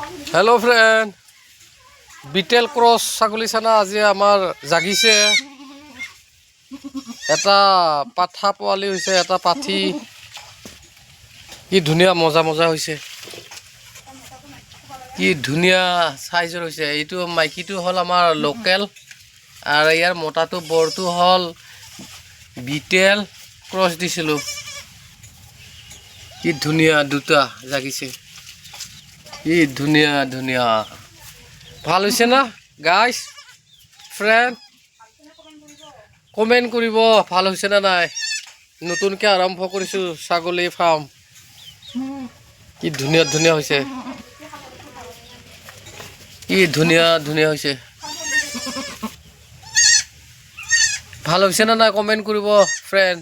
hello friend বিটেল cross ছাগলী চানা আজি আমাৰ জাগিছে এটা পাঠা পোৱালি হৈছে এটা পাঠি কি ধুনীয়া মজা মজা হৈছে কি ধুনীয়া সাইজৰ হৈছে এইটো মাইকিটো হল আমাৰ লোকেল আৰু ইয়াৰ মোটাটো বৰটো হল বিটেল ক্রস দিছিলো কি ধুনীয়া দুটা জাগিছে কি ধুনীয়া ধুনীয়া ভাল হৈছে না গাইস ফ্রেন্ড কমেন্ট কৰিব ভাল হৈছে না নাই নতুনকৈ আৰম্ভ কৰিছো ছাগলী ফাৰ্ম কি ধুনীয়া ধুনীয়া হৈছে কি ধুনীয়া ধুনীয়া হৈছে ভাল হৈছে না নাই কমেন্ট কৰিব ফ্ৰেন্ড